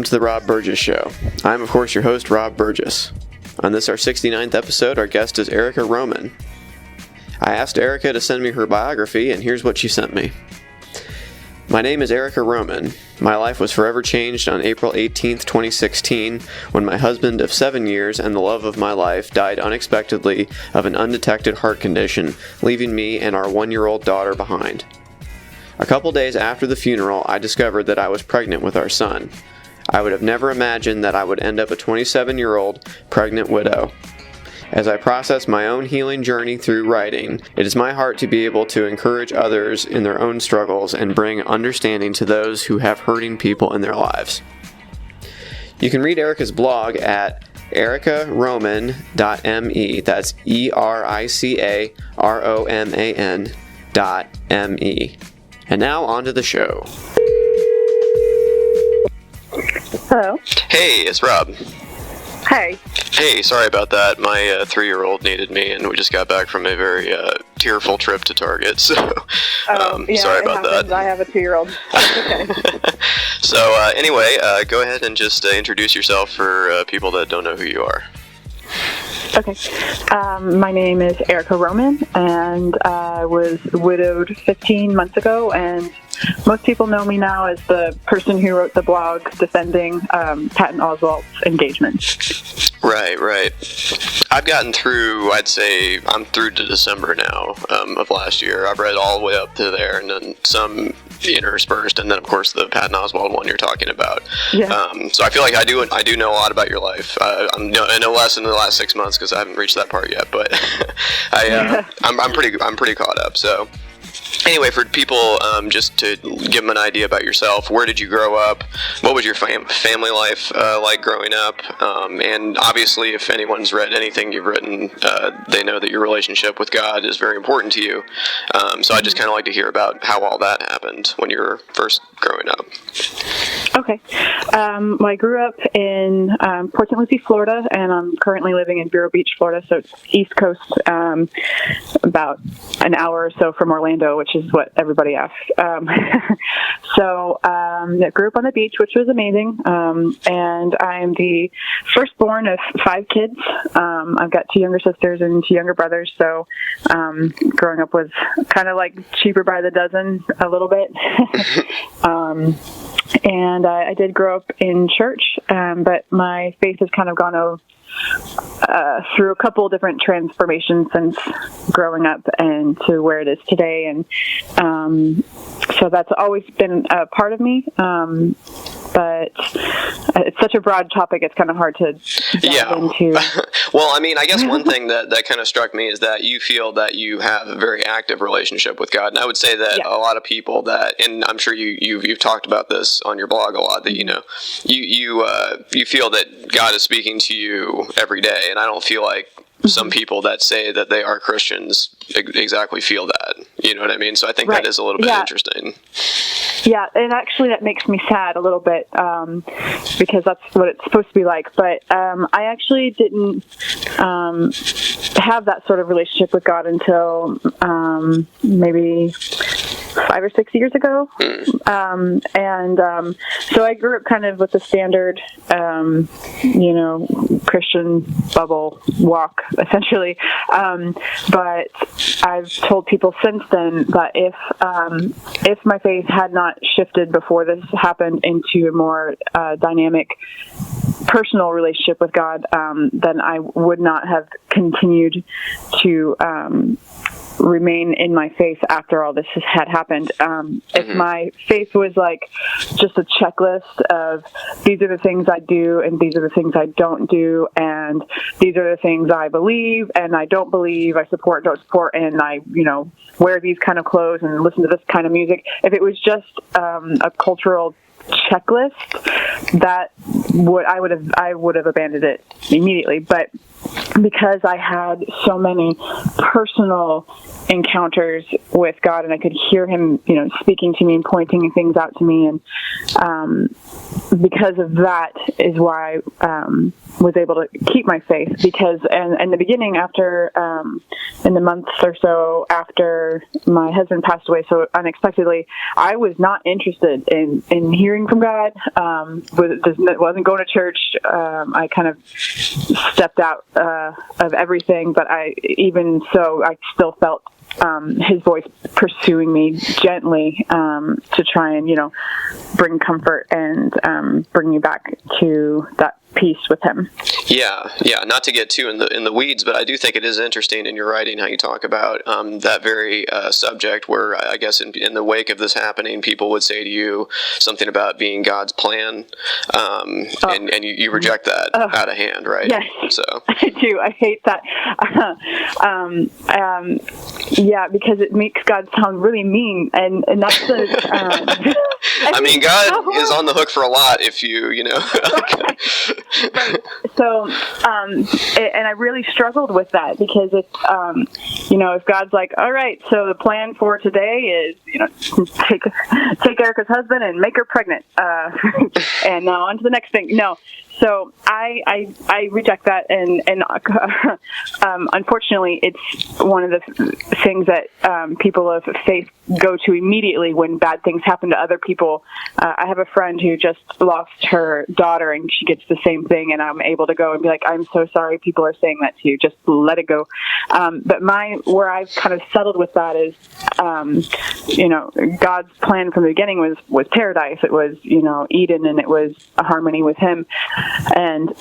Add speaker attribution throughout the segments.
Speaker 1: welcome to the Rob Burgess Show. I'm, of course, your host, Rob Burgess. On this, our 69th episode, our guest is Erica Roman. I asked Erica to send me her biography, and here's what she sent me. My name is Erica Roman. My life was forever changed on April 18th, 2016, when my husband of 7 years and the love of my life died unexpectedly of an undetected heart condition, leaving me and our 1-year-old daughter behind. A couple days after the funeral, I discovered that I was pregnant with our son. I would have never imagined that I would end up a 27-year-old pregnant widow. As I process my own healing journey through writing, it is my heart to be able to encourage others in their own struggles and bring understanding to those who have hurting people in their lives. You can read Erica's blog at ericaroman.me. That's ERICAROMAN.me. And now on to the show.
Speaker 2: Hello.
Speaker 1: Hey, it's Rob.
Speaker 2: Hi.
Speaker 1: Hey, sorry about that. My 3-year-old needed me, and we just got back from a very tearful trip to Target, so sorry about that.
Speaker 2: I have a 2-year-old. Okay.
Speaker 1: So anyway, go ahead and just introduce yourself for people that don't know who you are.
Speaker 2: Okay. My name is Erica Roman, and I was widowed 15 months ago, and most people know me now as the person who wrote the blog defending Patton Oswalt's engagement.
Speaker 1: Right. I've gotten through, I'd say, I'm through to December now of last year. I've read all the way up to there, and then some interspersed, and then of course the Patton Oswalt one you're talking about.
Speaker 2: Yeah.
Speaker 1: So I feel like I do know a lot about your life. I know less in the last 6 months because I haven't reached that part yet, but I'm pretty caught up. So anyway, for people, just to give them an idea about yourself, where did you grow up? What was your family life like growing up? And obviously, if anyone's read anything you've written, they know that your relationship with God is very important to you. So I just kind of like to hear about how all that happened when you were first growing up.
Speaker 2: Okay. Well, I grew up in Port St. Lucie, Florida, and I'm currently living in Vero Beach, Florida, so it's East Coast, about an hour or so from Orlando, which is what everybody asks. I grew up on the beach, which was amazing, and I'm the firstborn of 5 kids. I've got 2 younger sisters and 2 younger brothers, so growing up was kind of like cheaper by the dozen a little bit. And I did grow up in church, but my faith has kind of gone through a couple of different transformations since growing up and to where it is today. And so that's always been a part of me. But it's such a broad topic, it's kind of hard to dive into.
Speaker 1: Well, I mean, I guess one thing that kind of struck me is that you feel that you have a very active relationship with God. And I would say that a lot of people and I'm sure you've talked about this on your blog a lot, that, you feel that God is speaking to you every day. And I don't feel like some people that say that they are Christians exactly feel that. You know what I mean? So I think that is a little bit interesting.
Speaker 2: Yeah, and actually that makes me sad a little bit, because that's what it's supposed to be like. But I actually didn't have that sort of relationship with God until maybe 5 or 6 years ago. So I grew up kind of with the standard, Christian bubble walk, essentially. But I've told people since then that if my faith had not shifted before this happened into a more dynamic personal relationship with God, then I would not have continued to remain in my faith after all this had happened. If my faith was like just a checklist of these are the things I do and these are the things I don't do, and these are the things I believe and I don't believe, I support, don't support, and I wear these kind of clothes and listen to this kind of music, if it was just a cultural checklist, that I would have abandoned it immediately. But because I had so many personal encounters with God, and I could hear him, speaking to me and pointing things out to me. And because of that is why I was able to keep my faith, because in the beginning, after in the months or so after my husband passed away so unexpectedly, I was not interested in hearing from God. Wasn't going to church. I kind of stepped out of everything, but I still felt his voice pursuing me gently to try and bring comfort and bring me back to that peace with him.
Speaker 1: Yeah. Not to get too in the weeds, but I do think it is interesting in your writing how you talk about that very subject, where I guess in the wake of this happening, people would say to you something about being God's plan, and you reject that out of hand, right?
Speaker 2: Yes,
Speaker 1: so
Speaker 2: I do. I hate that. Because it makes God sound really mean, and that's the.
Speaker 1: I mean, God is on the hook for a lot if you.
Speaker 2: Right. So, and I really struggled with that, because it's, if God's like, all right, so the plan for today is, take Erica's husband and make her pregnant, and now on to the next thing. No. So I reject that, and unfortunately, it's one of the things that people of faith go to immediately when bad things happen to other people. I have a friend who just lost her daughter, and she gets the same thing, and I'm able to go and be like, I'm so sorry people are saying that to you, just let it go. But where I've kind of settled with that is, God's plan from the beginning was paradise. It was, Eden, and it was a harmony with him. And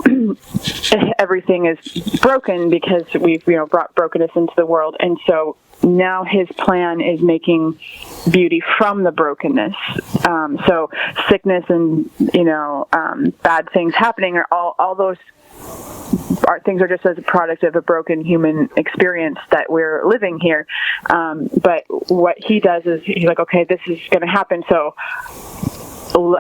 Speaker 2: everything is broken because we've brought brokenness into the world, and so now his plan is making beauty from the brokenness. So sickness and bad things happening are all those things are just as a product of a broken human experience that we're living here. But what he does is he's like, okay, this is going to happen, so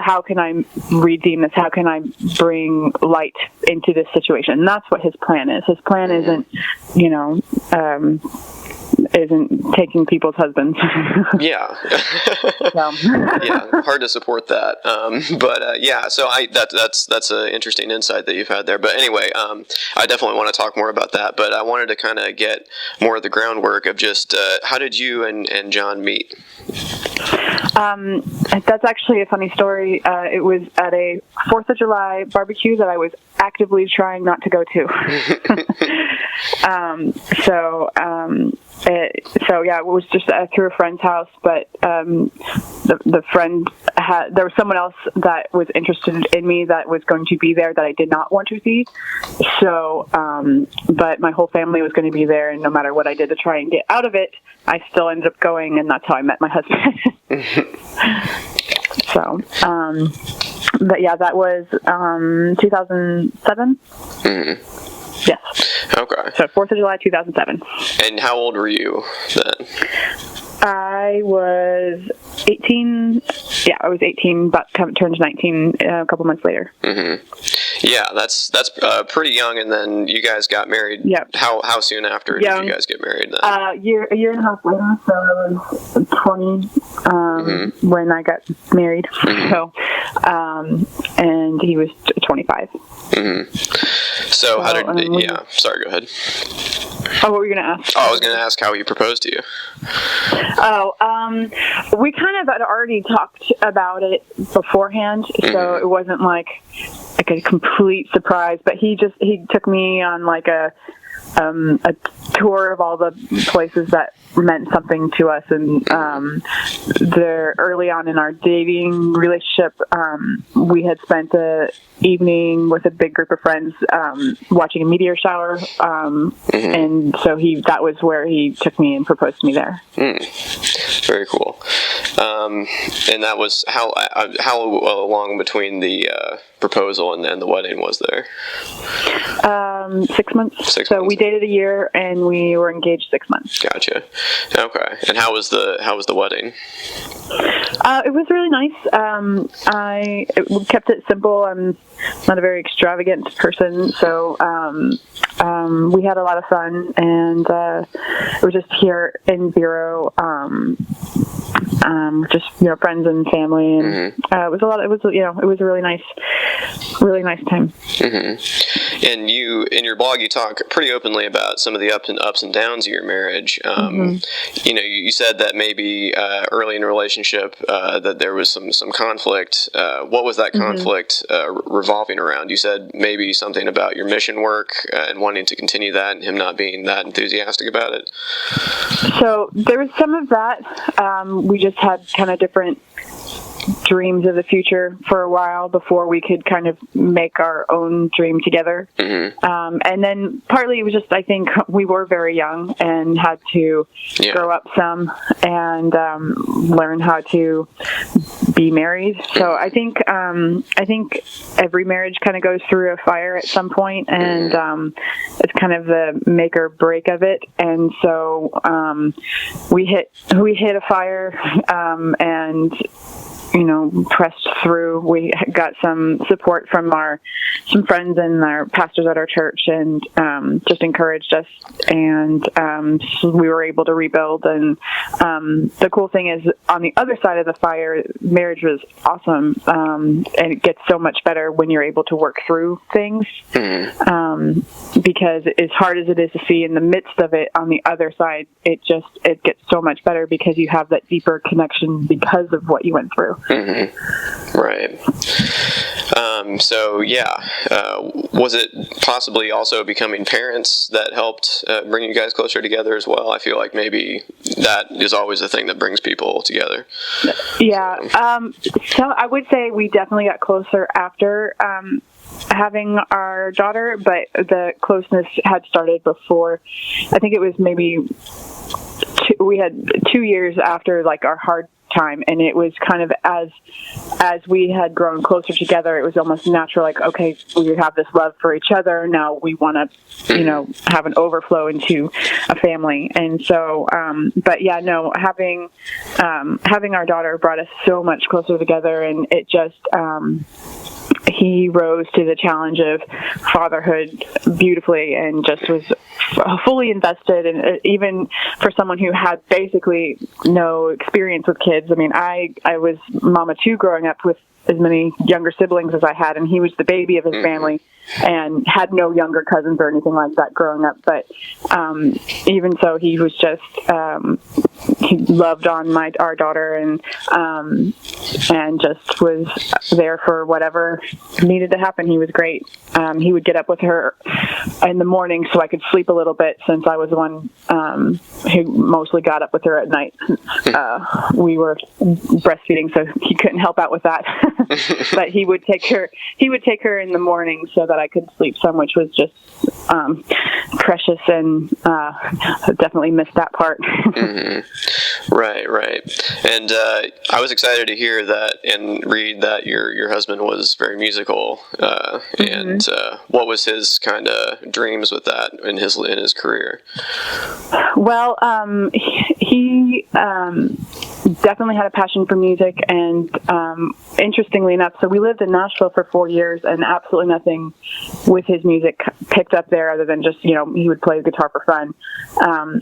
Speaker 2: how can I redeem this? How can I bring light into this situation? And that's what his plan is. His plan isn't taking people's husbands.
Speaker 1: Yeah. Yeah, hard to support that. So that's an interesting insight that you've had there. But anyway, I definitely want to talk more about that. But I wanted to kind of get more of the groundwork of just how did you and John meet?
Speaker 2: That's actually a funny story. It was at a 4th of July barbecue that I was actively trying not to go to. It was just through a friend's house, but the friend there was someone else that was interested in me that was going to be there that I did not want to see. So, but my whole family was going to be there, and no matter what I did to try and get out of it, I still ended up going, and that's how I met my husband. So, but yeah, that was 2007. Mm-hmm. Yes.
Speaker 1: Okay.
Speaker 2: So 4th of July, 2007.
Speaker 1: And how old were you then?
Speaker 2: I was 18. Yeah, I was 18, but turned 19 a couple months later. Mm-hmm.
Speaker 1: Yeah, that's pretty young. And then you guys got married.
Speaker 2: Yep.
Speaker 1: How soon after did you guys get married then?
Speaker 2: A year and a half later. So I was 20 when I got married. Mm-hmm. So, and he was 25. Mm-hmm.
Speaker 1: So how did? Sorry, go ahead.
Speaker 2: Oh, what were you going to ask?
Speaker 1: Oh, I was going to ask how he proposed to you.
Speaker 2: We kind of had already talked about it beforehand, so it wasn't like a complete surprise. But he took me on like a tour of all the places that meant something to us, and early on in our dating relationship, we had spent the evening with a big group of friends watching a meteor shower, and so that was where he took me and proposed to me there.
Speaker 1: Very cool. And that was how long between the proposal and the wedding was there?
Speaker 2: 6 months. So we dated a year and we were engaged 6 months.
Speaker 1: Gotcha. Okay. And how was the wedding?
Speaker 2: It was really nice. We kept it simple. I'm not a very extravagant person, so we had a lot of fun, and it was just here in Bureau, just friends and family, and it was a really nice time.
Speaker 1: Mm-hmm. And you, in your blog, you talk pretty openly about some of the ups and downs of your marriage. You said that maybe early in a relationship that there was some conflict. What was that conflict revolving around? You said maybe something about your mission work and wanting to continue that, and him not being that enthusiastic about it.
Speaker 2: So there was some of that. We just had kind of different dreams of the future for a while before we could kind of make our own dream together. And then partly it was just, I think we were very young and had to grow up some and learn how to be married. So I think every marriage kind of goes through a fire at some point, and it's kind of the make or break of it. And so we hit a fire and pressed through. We got some support from some friends and our pastors at our church, and just encouraged us, and so we were able to rebuild. And the cool thing is, on the other side of the fire, marriage was awesome, and it gets so much better when you're able to work through things, because as hard as it is to see in the midst of it, on the other side, it gets so much better because you have that deeper connection because of what you went through.
Speaker 1: Right. Was it possibly also becoming parents that helped bring you guys closer together as well? I feel like maybe that is always the thing that brings people together.
Speaker 2: Yeah. So I would say we definitely got closer after having our daughter, but the closeness had started before. I think it was maybe we had 2 years after our hard time, and it was kind of as we had grown closer together, it was almost natural, okay, we have this love for each other, now we want to have an overflow into a family. And so having our daughter brought us so much closer together, and it just he rose to the challenge of fatherhood beautifully, and just was fully invested. And even for someone who had basically no experience with kids, I mean, I was mama too, growing up with as many younger siblings as I had, and he was the baby of his family and had no younger cousins or anything like that growing up. But even so, he was just he loved on our daughter, and just was there for whatever needed to happen. He was great. He would get up with her in the morning so I could sleep a little bit, since I was the one who mostly got up with her at night. We were breastfeeding, so he couldn't help out with that. But he would take her in the morning so that I could sleep some, which was just precious, and definitely missed that part.
Speaker 1: Right. And I was excited to hear that and read that your husband was very musical. And what was his kind of dreams with that in his career? Well,
Speaker 2: he definitely had a passion for music, and interestingly enough, so we lived in Nashville for 4 years, and absolutely nothing with his music picked up there other than just, he would play the guitar for fun.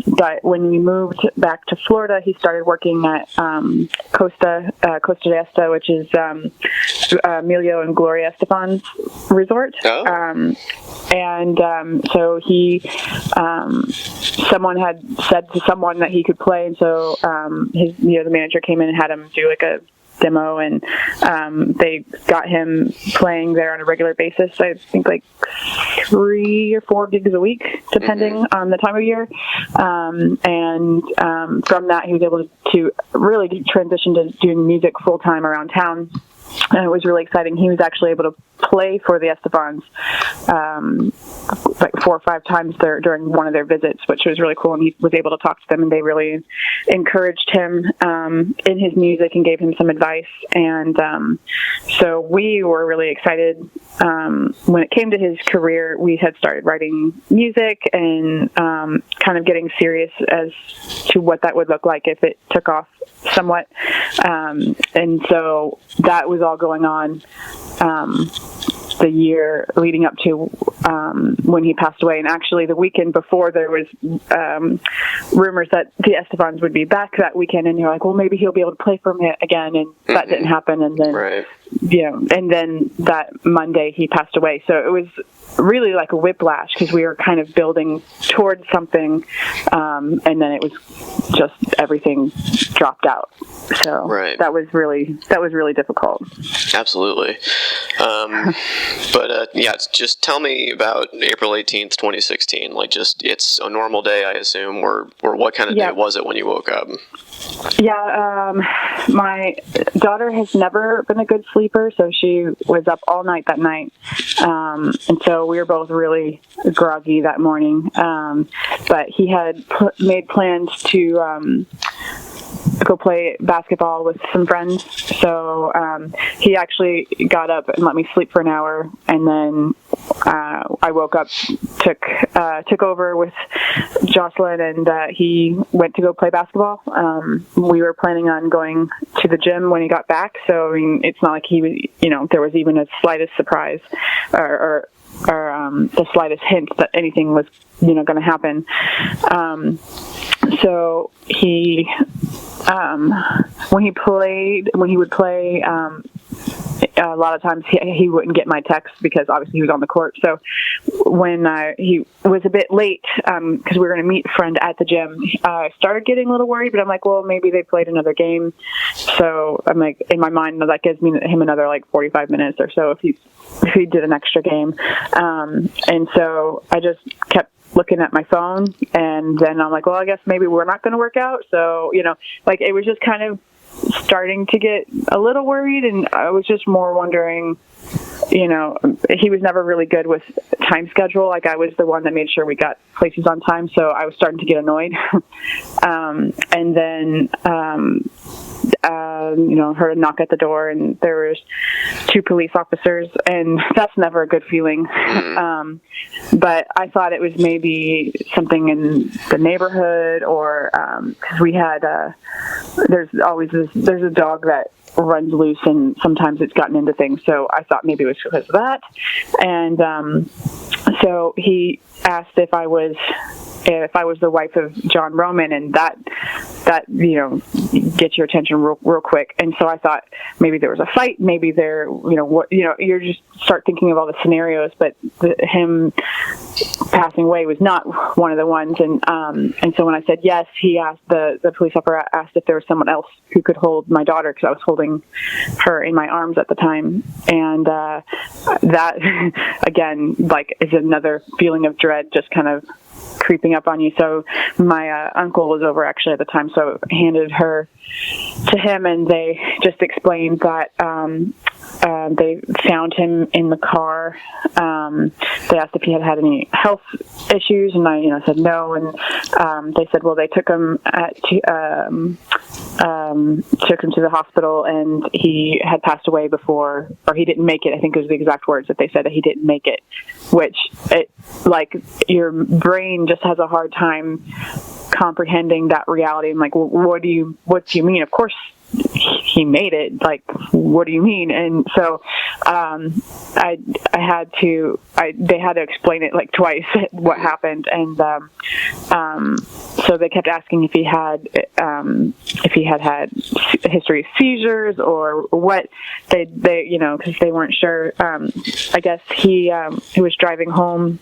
Speaker 2: But when we moved back to Florida, he started working at Costa de Esta, which is Emilio and Gloria Estefan's resort.
Speaker 1: Oh.
Speaker 2: So he, someone had said to someone that he could play, and so the manager came in and had him do a demo, and they got him playing there on a regular basis. I think 3 or 4 gigs a week, depending on the time of year. From that, he was able to really transition to doing music full time around town. and it was really exciting. He was actually able to play for the Estefans like 4 or 5 times during one of their visits, which was really cool. And he was able to talk to them, and they really encouraged him in his music and gave him some advice. And so we were really excited. When it came to his career, we had started writing music and kind of getting serious as to what that would look like if it took off somewhat. And so that was all going on the year leading up to when he passed away. And actually the weekend before, there was rumors that the Estefans would be back that weekend, and you're like, well, maybe he'll be able to play for me again, and that didn't happen. And then and then that Monday he passed away. So it was really like a whiplash, because we were kind of building towards something, and then it was just everything dropped out. So that was really difficult.
Speaker 1: Absolutely. But just tell me about April 18th, 2016. Like, just, it's a normal day, I assume, or what kind of day was it when you woke up?
Speaker 2: Yeah, my daughter has never been a good sleeper, so she was up all night that night. And so we were both really groggy that morning. But he had made plans to go play basketball with some friends. So he actually got up and let me sleep for an hour, and then I woke up, took over with Jocelyn, and he went to go play basketball. We were planning on going to the gym when he got back, so I mean, it's not like he was, there was even a slightest surprise or the slightest hint that anything was, going to happen. So he, when he would play, a lot of times he wouldn't get my text, because obviously he was on the court. So when he was a bit late, because we were going to meet a friend at the gym, I started getting a little worried, but I'm like, well, maybe they played another game. So I'm like, in my mind, that gives him another like 45 minutes or so if he did an extra game. And so I just kept looking at my phone, and then I'm like, well, I guess maybe we're not going to work out. So, it was just kind of starting to get a little worried, and I was just more wondering, he was never really good with time schedule. Like, I was the one that made sure we got places on time, so I was starting to get annoyed. And then heard a knock at the door, and there was 2 police officers, and that's never a good feeling. But I thought it was maybe something in the neighborhood, or because we had there's a dog that runs loose, and sometimes it's gotten into things. So I thought maybe it was because of that. And so he asked if I was the wife of John Roman, and that gets your attention real quick. And so I thought maybe there was a fight, maybe you just start thinking of all the scenarios, but him passing away was not one of the ones. And so when I said yes, he asked, the police officer asked if there was someone else who could hold my daughter, because I was holding her in my arms at the time. And that again, is another feeling of dread just kind of creeping up on you. So my uncle was over actually at the time, so I handed her to him, and they just explained that they found him in the car. They asked if he had any health issues, and I said no. And they said, well, they took him to the hospital, and he had passed away before, or he didn't make it. I think it was the exact words that they said, that he didn't make it, which your brain just has a hard time comprehending that reality. I'm like, well, what do you mean? Of course he made it. Like, what do you mean? And so they had to explain it like twice what happened. And so they kept asking if he had had a history of seizures or what. They because they weren't sure. I guess he was driving home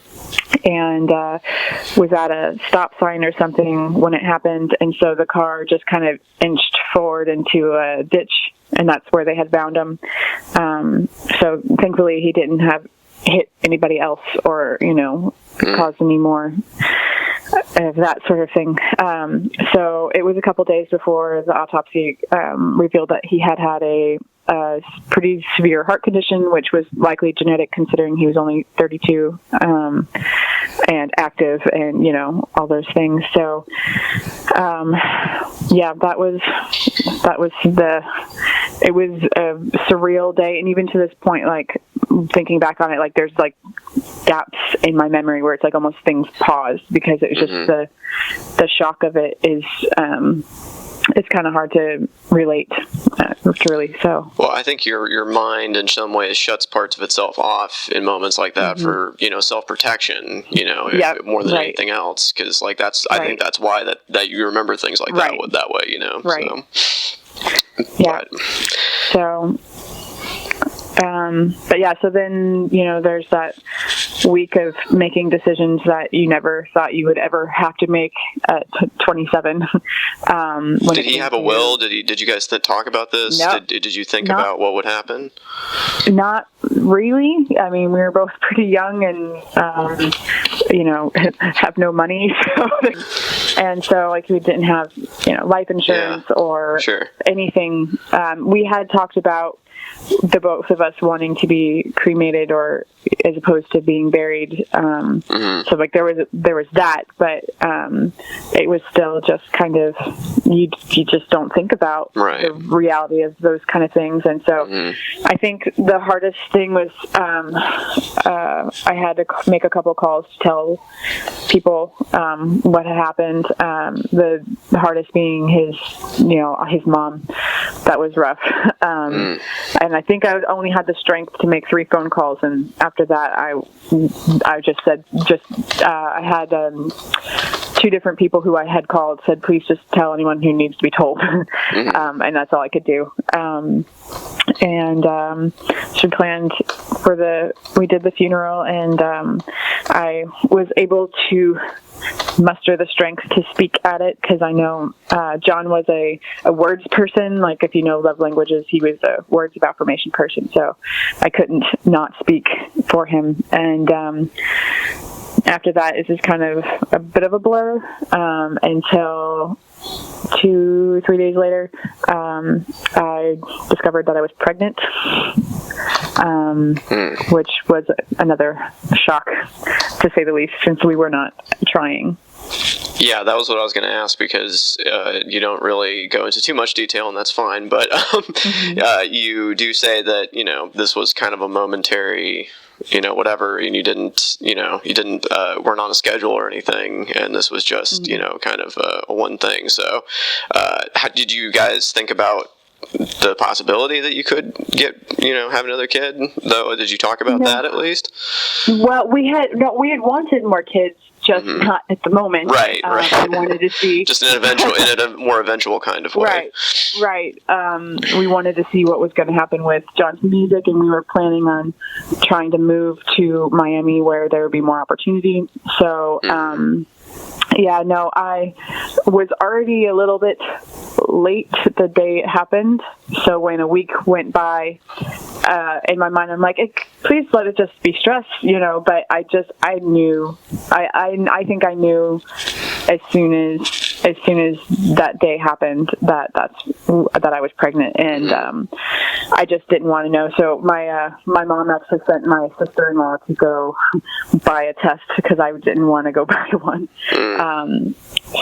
Speaker 2: and was at a stop sign or something when it happened, and so the car just kind of inched forward into a ditch, and that's where they had found him. So thankfully he didn't have hit anybody else or caused any more of that sort of thing. So it was a couple days before the autopsy revealed that he had a a pretty severe heart condition, which was likely genetic considering he was only 32, and active and, all those things. So, it was a surreal day. And even to this point, like thinking back on it, like there's like gaps in my memory where it's like almost things paused because it was just the shock of it is, it's kind of hard to relate, really. So,
Speaker 1: well, I think your mind in some ways shuts parts of itself off in moments like that for self-protection. More than anything else, because like I think that's why that you remember things like that way.
Speaker 2: Right.
Speaker 1: So.
Speaker 2: Yeah. So. But yeah, so then, there's that week of making decisions that you never thought you would ever have to make at 27.
Speaker 1: Did he have a will? Did you guys talk about this?
Speaker 2: Nope.
Speaker 1: Did you think about what would happen?
Speaker 2: Not really. I mean, we were both pretty young and, have no money. And so like we didn't have, life insurance or anything. We had talked about the both of us wanting to be cremated or as opposed to being buried. So like there was that, but it was still just kind of, you just don't think about the reality of those kind of things. And so I think the hardest thing was I had to make a couple calls to tell people what had happened. The hardest being his mom. That was rough. And I think I only had the strength to make 3 phone calls, and after that, I just said, I had 2 different people who I had called said, please just tell anyone who needs to be told, and that's all I could do. She planned we did the funeral, and I was able to muster the strength to speak at it because I know John was a words person. Like if you know love languages, he was a words of affirmation person. So I couldn't not speak for him. And after that, it's just kind of a bit of a blur until 2-3 days later, I discovered that I was pregnant, which was another shock, to say the least, since we were not trying.
Speaker 1: Yeah, that was what I was going to ask, because you don't really go into too much detail, and that's fine. But you do say that this was kind of a momentary, whatever, and you didn't weren't on a schedule or anything, and this was just kind of a one thing. So, how did you guys think about the possibility that you could have another kid? Though, did you talk about that at least?
Speaker 2: Well, we had wanted more kids. Just not at the moment.
Speaker 1: Right.
Speaker 2: I wanted to see
Speaker 1: just in a more eventual kind of way.
Speaker 2: Right. We wanted to see what was going to happen with John's music, and we were planning on trying to move to Miami where there would be more opportunity. So, I was already a little bit late the day it happened. So when a week went by, in my mind, I'm like, please let it just be stress, but I think I knew as soon as that day happened that I was pregnant, and I just didn't want to know. So my mom actually sent my sister-in-law to go buy a test because I didn't want to go buy one.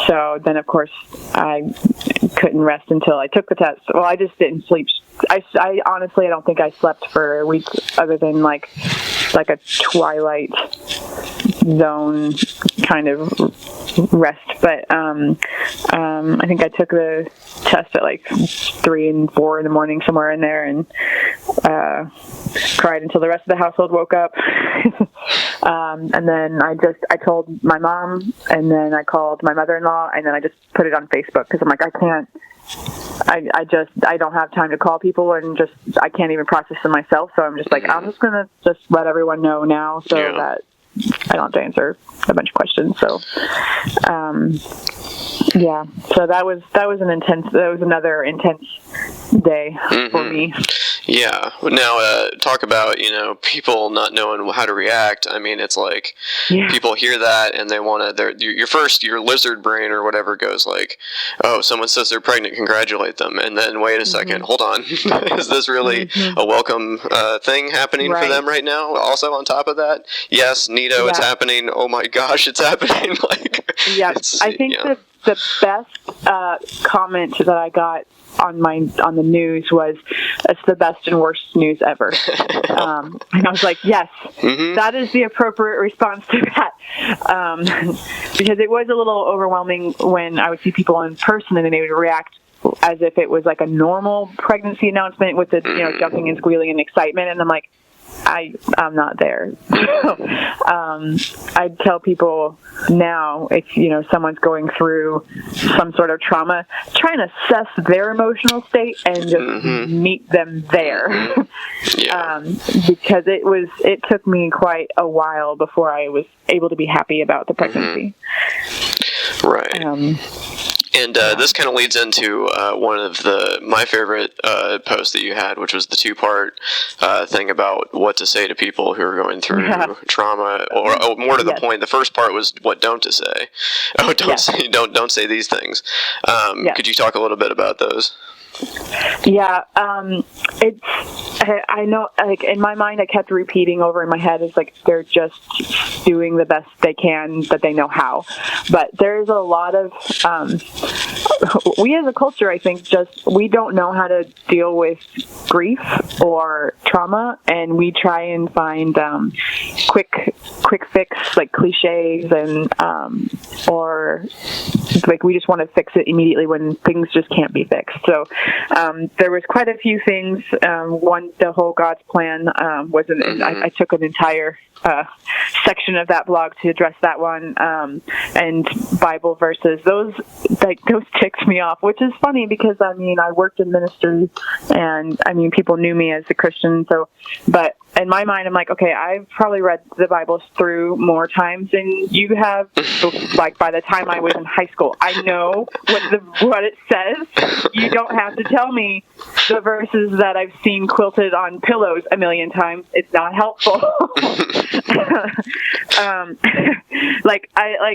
Speaker 2: So then, of course, I couldn't rest until I took the test. Well, I just didn't sleep. I honestly, I don't think I slept for a week other than like a twilight zone kind of rest. But I think I took the test at like 3 and 4 in the morning, somewhere in there, and cried until the rest of the household woke up. And then I told my mom, and then I called my mother-in-law, and then I just put it on Facebook because I'm like, I don't have time to call people, and I can't even process them myself. So I'm just like, I'm just going to just let everyone know now so that I don't have to answer a bunch of questions. So, so that was another intense day for me.
Speaker 1: Yeah. Now, talk about, people not knowing how to react. I mean, it's like people hear that and they want to, your lizard brain or whatever goes like, oh, someone says they're pregnant, congratulate them. And then wait a second, hold on. Is this really a welcome thing happening for them right now? Also on top of that, yes, neato, it's happening. Oh my gosh, it's happening.
Speaker 2: I think the best comment that I got on the news was, it's the best and worst news ever. And I was like, yes, that is the appropriate response to that. Because it was a little overwhelming when I would see people in person and then they would react as if it was like a normal pregnancy announcement with the, jumping and squealing and excitement. And I'm like, I'm not there. I'd tell people now, if someone's going through some sort of trauma, try and assess their emotional state and just meet them there. Because it took me quite a while before I was able to be happy about the pregnancy.
Speaker 1: Right. And this kind of leads into one of my favorite posts that you had, which was the 2-part thing about what to say to people who are going through trauma, or more to the point, the first part was what don't to say. Oh, don't say these things. Could you talk a little bit about those?
Speaker 2: Yeah, I know, like, in my mind, I kept repeating over in my head, it's like, they're just doing the best they can, that they know how. But there's a lot of, we as a culture, I think, we don't know how to deal with grief or trauma, and we try and find, quick fix, like cliches, and, or like, we just want to fix it immediately when things just can't be fixed. So, there was quite a few things. One, the whole God's plan, I took an entire section of that blog to address that one, and Bible verses. Those ticked me off, which is funny because I worked in ministry, and people knew me as a Christian. So, but in my mind, I'm like, okay, I've probably read the Bible through more times than you have. Like, by the time I was in high school, I know what it says. You don't have to tell me the verses that I've seen quilted on pillows a million times. It's not helpful.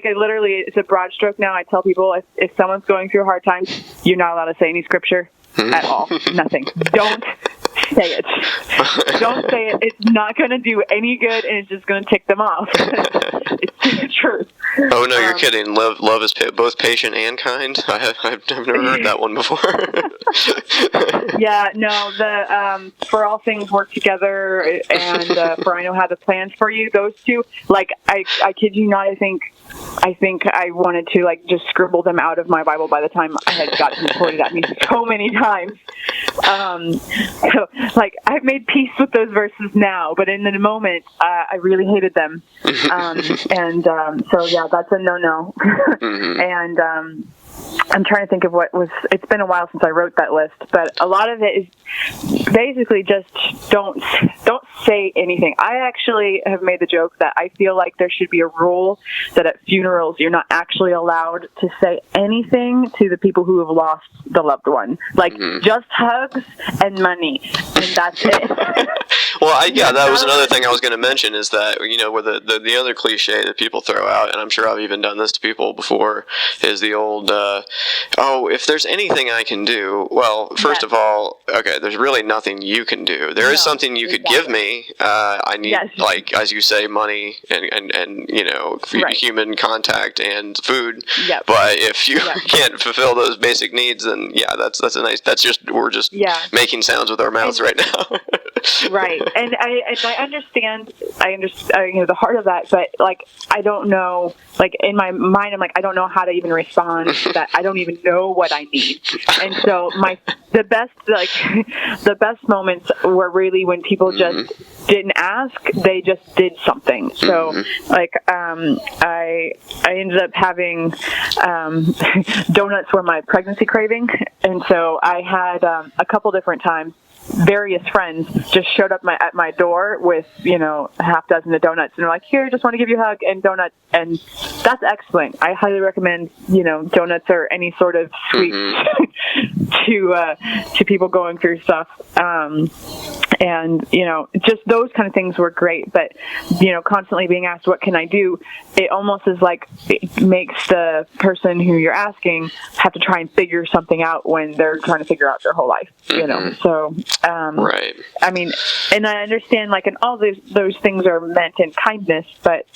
Speaker 2: I literally, it's a broad stroke now. I tell people, if someone's going through a hard time, you're not allowed to say any scripture at all. Nothing. Don't say it. Don't say it. It's not going to do any good, and it's just going to tick them off. It's the truth.
Speaker 1: Oh, no, you're kidding. Love is both patient and kind. I've never heard that one before.
Speaker 2: Yeah, no, for all things work together, and for I know how the plans for you, those two, like, I kid you not, I think I wanted to, like, just scribble them out of my Bible by the time I had gotten quoted at me so many times. So, like, I've made peace with those verses now, but in the moment, I really hated them. So yeah, that's a no-no. And, I'm trying to think of it's been a while since I wrote that list, but a lot of it is basically just don't say anything. I actually have made the joke that I feel like there should be a rule that at funerals you're not actually allowed to say anything to the people who have lost the loved one. Like, just hugs and money, and that's it.
Speaker 1: Well, that was another thing I was going to mention, is that, with the other cliche that people throw out, and I'm sure I've even done this to people before, is the old, if there's anything I can do. Well, first of all, okay, there's really nothing you can do. There is something you could give me. I need, like, as you say, money and human contact and food. Yep. But if you can't fulfill those basic needs, then we're just making sounds with our mouths right now.
Speaker 2: Right. And I understand the heart of that, but, like, I don't know, like, in my mind, I'm like, I don't know how to even respond to that. I don't even know what I need. And so the best moments were really when people just didn't ask, they just did something. So, like, I ended up having, donuts were my pregnancy craving. And so I had, a couple different times, various friends just showed up at my door with, a half dozen of donuts, and they're like, here, just want to give you a hug and donuts. And that's excellent. I highly recommend, donuts or any sort of sweets to people going through stuff. And, just those kind of things were great. But, constantly being asked, what can I do? It almost is like it makes the person who you're asking have to try and figure something out when they're trying to figure out their whole life, So,
Speaker 1: right.
Speaker 2: I mean, and I understand, and all those things are meant in kindness, but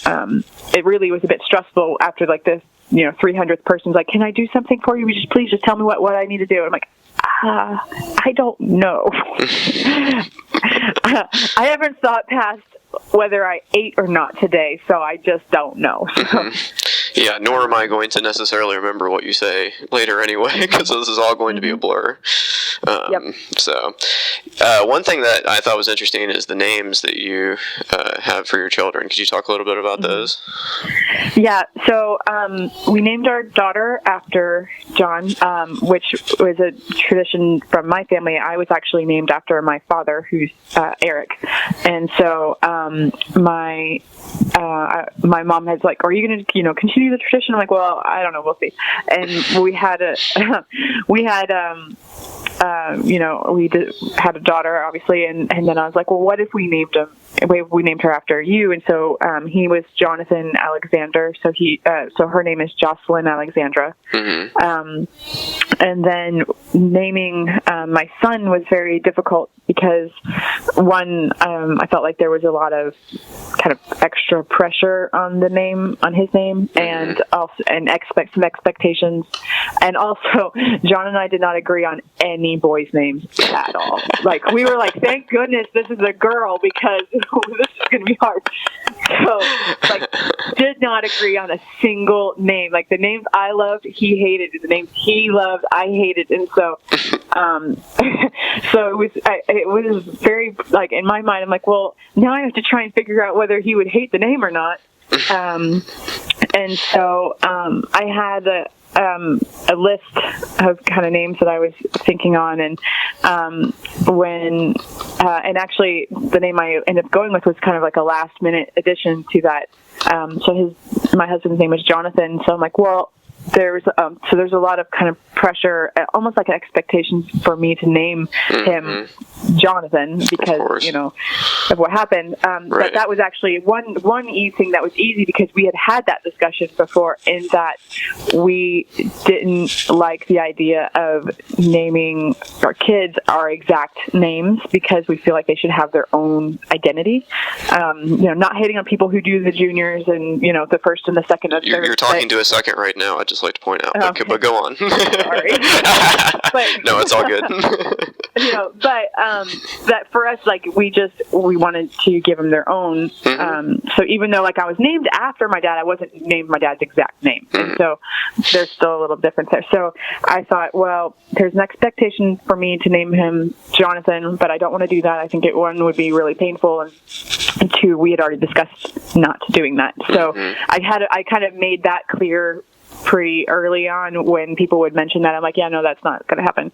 Speaker 2: it really was a bit stressful after, the 300th person's like, can I do something for you? Please just tell me what I need to do. And I'm like, I don't know. I haven't thought past whether I ate or not today, so I just don't know.
Speaker 1: Yeah, nor am I going to necessarily remember what you say later anyway, because this is all going to be a blur.
Speaker 2: Yep.
Speaker 1: So, one thing that I thought was interesting is the names that you have for your children. Could you talk a little bit about those?
Speaker 2: Yeah, so we named our daughter after John, which was a tradition from my family. I was actually named after my father, who's Eric. And so my mom has are you going to continue the tradition? I'm like, well, I don't know, we'll see. And we had we had a daughter, obviously, and then I was like, well, what if we named her after you? And so he was Jonathan Alexander, so her name is Jocelyn Alexandra. And then naming my son was very difficult because one, I felt like there was a lot of kind of extra pressure on his name, and also some expectations, and also John and I did not agree on any boys' names at all. We were like, thank goodness this is a girl, because this is going to be hard. So, did not agree on a single name. The names I loved, he hated. The names he loved, I hated. And so, so it was very, in my mind, I'm like, well, now I have to try and figure out whether he would hate the name or not. And so, I had a list of kind of names that I was thinking on, and and actually the name I ended up going with was kind of a last minute addition to that. So my husband's name was Jonathan. So I'm like, well, there's a lot of kind of pressure, almost like an expectation for me to name him Jonathan because of what happened.
Speaker 1: Right.
Speaker 2: But that was actually one thing that was easy because we had that discussion before, in that we didn't like the idea of naming our kids our exact names because we feel like they should have their own identity. Not hating on people who do the juniors and the first and the second and third.
Speaker 1: You're talking to a second right now. I'd just like to point out, but go on.
Speaker 2: Sorry.
Speaker 1: No, it's all good.
Speaker 2: That for us, we wanted to give them their own. So even though I was named after my dad, I wasn't named my dad's exact name. And so there's still a little difference there. So I thought, well, there's an expectation for me to name him Jonathan, but I don't want to do that. I think one would be really painful, and two, we had already discussed not doing that. So I kind of made that clear pretty early on when people would mention that. I'm like, yeah, no, that's not going to happen.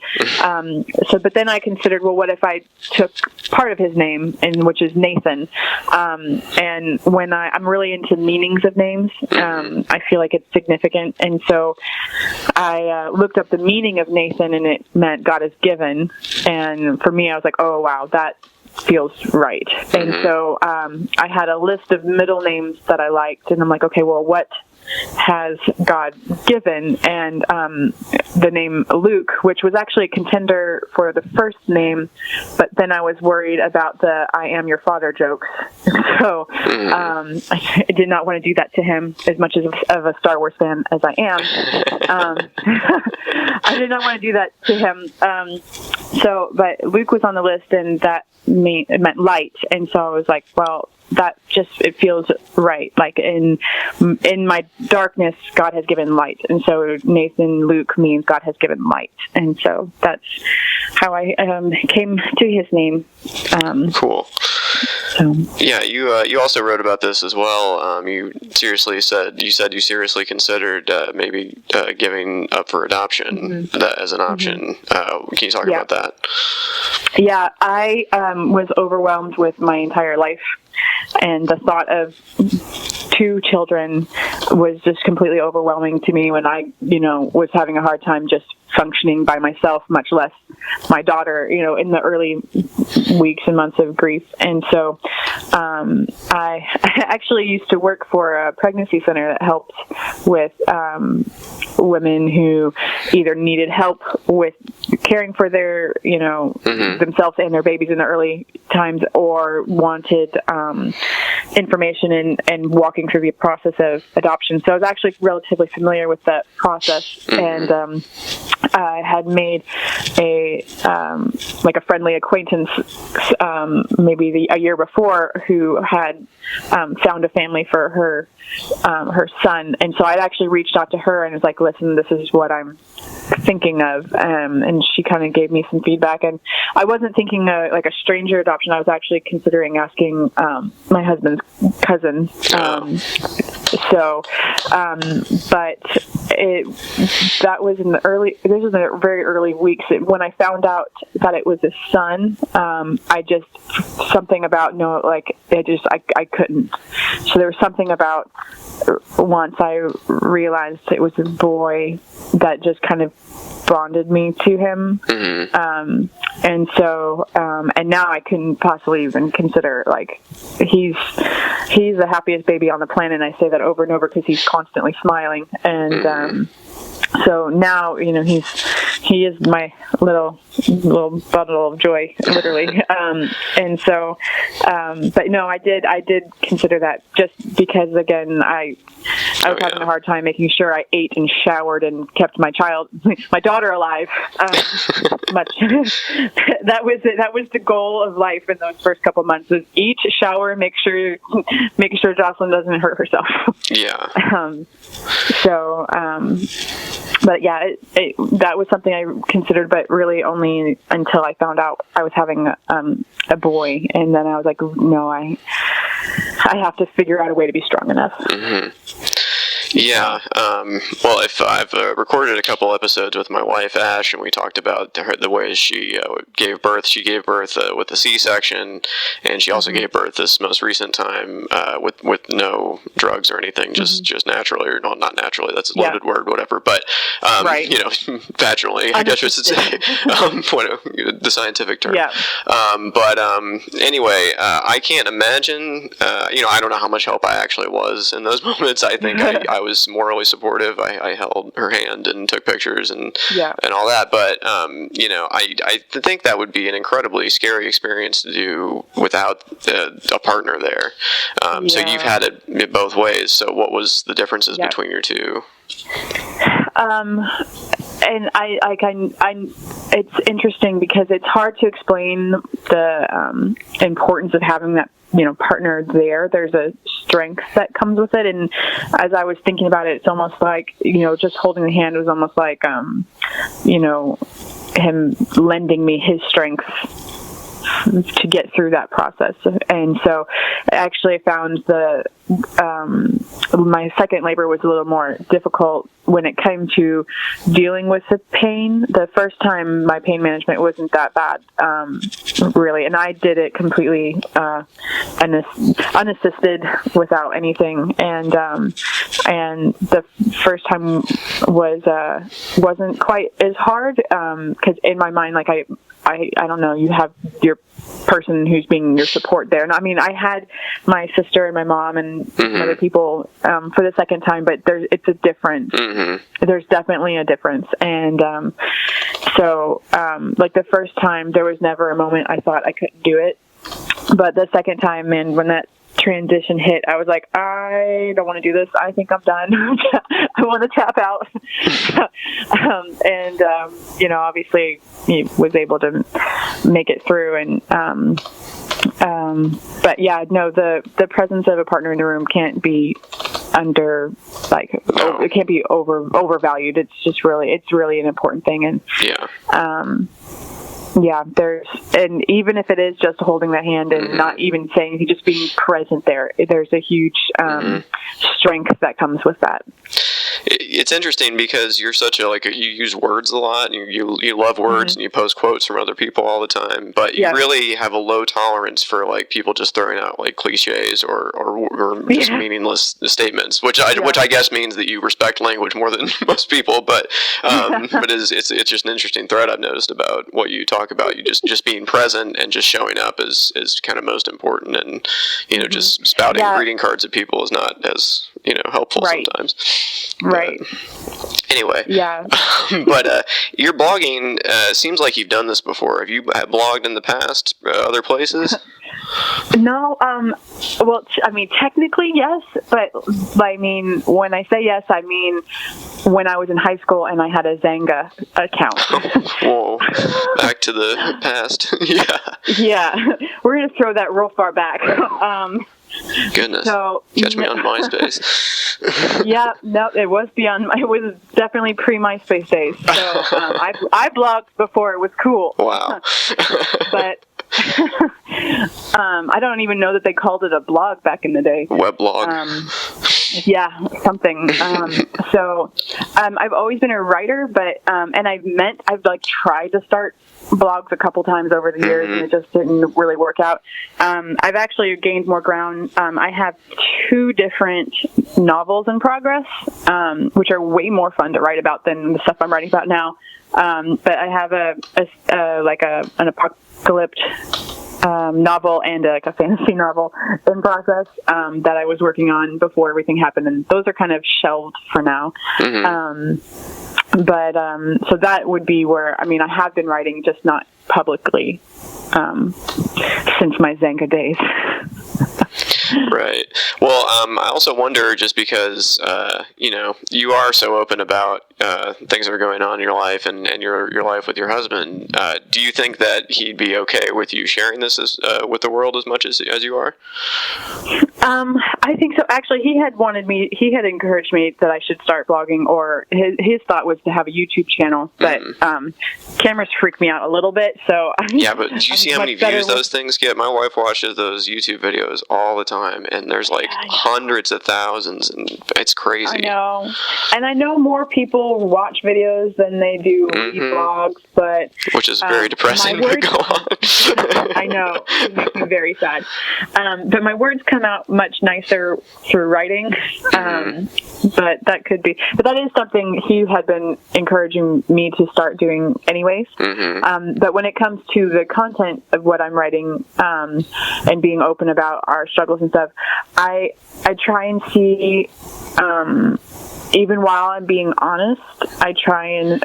Speaker 2: But then I considered, well, what if I took part of his name, which is Nathan? And when I'm really into meanings of names, I feel like it's significant. And so I looked up the meaning of Nathan, and it meant God is given. And for me, I was like, oh, wow, that feels right. And so I had a list of middle names that I liked, and I'm like, okay, well, what has God given? And the name Luke, which was actually a contender for the first name, but then I was worried about the I am your father jokes. So I did not want to do that to him, as much of a Star Wars fan as I am. I did not want to do that to him. But Luke was on the list, and that it meant light. And so I was like, well, that it feels right. In my darkness, God has given light. And so Nathan Luke means God has given light. And so that's how I came to his name.
Speaker 1: Cool.
Speaker 2: So.
Speaker 1: Yeah, you also wrote about this as well. You said you seriously considered maybe giving up for adoption as an option. Can you talk about that?
Speaker 2: Yeah, I was overwhelmed with my entire life, and the thought of two children was just completely overwhelming to me when I, was having a hard time just functioning by myself, much less my daughter. In the early weeks and months of grief. And so I actually used to work for a pregnancy center that helped with women who either needed help with caring for their, themselves and their babies in the early times, or wanted information and walking through the process of adoption. So I was actually relatively familiar with that process, and I had made a friendly acquaintance maybe a year before who had found a family for her son, and so I'd actually reached out to her and was like, listen, this is what I'm thinking of, and she kind of gave me some feedback. And I wasn't thinking like a stranger adoption. I was actually considering asking my husband's cousin. But that was in the very early weeks. When I found out that it was a son, I just, something about, I couldn't. So there was something about, once I realized it was a boy, that just kind of bonded me to him. And so, and now I couldn't possibly even consider, like, he's the happiest baby on the planet. And I say that over and over because he's constantly smiling. And, so now, he is my little bundle of joy, literally. And so, but no, I did consider that, just because, again, I was having a hard time making sure I ate and showered and kept my daughter alive. That was the goal of life in those first couple months: was eat, shower, make sure Jocelyn doesn't hurt herself.
Speaker 1: Yeah.
Speaker 2: But yeah, that was something I considered, but really only until I found out I was having a boy, and then I was like, no, I have to figure out a way to be strong enough.
Speaker 1: Yeah. Well, if I've recorded a couple episodes with my wife, Ash, and we talked about the ways she gave birth. She gave birth with a C-section, and she also gave birth this most recent time with no drugs or anything, just naturally, or not naturally. That's a loaded word, whatever. But vaginally, I guess I should say, the scientific term.
Speaker 2: Yeah.
Speaker 1: Anyway, I can't imagine. I don't know how much help I actually was in those moments. I think I was morally supportive. I held her hand and took pictures and all that. But I think that would be an incredibly scary experience to do without a partner there. So you've had it both ways. So what was the differences between your two?
Speaker 2: And it's interesting because it's hard to explain the importance of having that partner there. There's a strength that comes with it, and as I was thinking about it, it's almost like just holding the hand was almost like him lending me his strength to get through that process. And so I actually found my second labor was a little more difficult when it came to dealing with the pain. The first time, my pain management wasn't that bad, really, and I did it completely unassisted, without anything. And the first time wasn't quite as hard, because in my mind, like I don't know, you have your person who's being your support there. And I mean, I had my sister and my mom and other people for the second time, but it's a difference. There's definitely a difference. And like the first time, there was never a moment I thought I couldn't do it. But the second time, man, when that transition hit, I was like, I don't want to do this. I think I'm done. I want to tap out. Obviously he was able to make it through. And but yeah, no, the presence of a partner in the room can't be it can't be overvalued. It's just really an important thing. And and even if it is just holding the hand and not even saying anything, just being present there's a huge strength that comes with that.
Speaker 1: It's interesting because you're such a, you use words a lot, and you love words, and you post quotes from other people all the time, but you really have a low tolerance for, like, people just throwing out, like, cliches or just meaningless statements, which I guess means that you respect language more than most people, but it's just an interesting thread I've noticed about what you talk about. You just being present and just showing up is kind of most important, and, just spouting greeting cards at people is not as, helpful sometimes.
Speaker 2: Right.
Speaker 1: Anyway.
Speaker 2: Yeah.
Speaker 1: But your blogging seems like you've done this before. Have you blogged in the past, other places?
Speaker 2: No. Well, I mean, technically yes, but I mean, when I say yes, I mean when I was in high school and I had a Zanga account.
Speaker 1: Whoa. Back to the past.
Speaker 2: Yeah. We're gonna throw that real far back.
Speaker 1: Goodness.
Speaker 2: So,
Speaker 1: catch me on MySpace.
Speaker 2: It was definitely pre-MySpace days. So I blogged before it was cool.
Speaker 1: Wow.
Speaker 2: But I don't even know that they called it a blog back in the day.
Speaker 1: Weblog.
Speaker 2: Something. So I've always been a writer, but and I've tried to start blogs a couple times over the years, and it just didn't really work out. I've actually gained more ground. I have 2 different novels in progress, which are way more fun to write about than the stuff I'm writing about now. But I have an apocalypse novel and a fantasy novel in process that I was working on before everything happened, and those are kind of shelved for now. So that would be where, I mean, I have been writing, just not publicly since my Zanga days.
Speaker 1: Right. Well, I also wonder, just because, you are so open about things that are going on in your life and your life with your husband, do you think that he'd be okay with you sharing this with the world as much as you are?
Speaker 2: I think so. Actually, he had encouraged me that I should start blogging, or his thought was to have a YouTube channel, but cameras freak me out a little bit, so...
Speaker 1: Yeah, but do you see how many views those things get? My wife watches those YouTube videos all the time, and there's hundreds of thousands, and it's crazy.
Speaker 2: I know. And I know more people watch videos than they do read blogs, but... Which
Speaker 1: is very depressing, but go on.
Speaker 2: I know. It makes me very sad. But my words come out much nicer through writing, but that could be... But that is something he had been encouraging me to start doing anyways. But when it comes to the content of what I'm writing, and being open about our struggles and stuff, I try and see, even while I'm being honest, I try and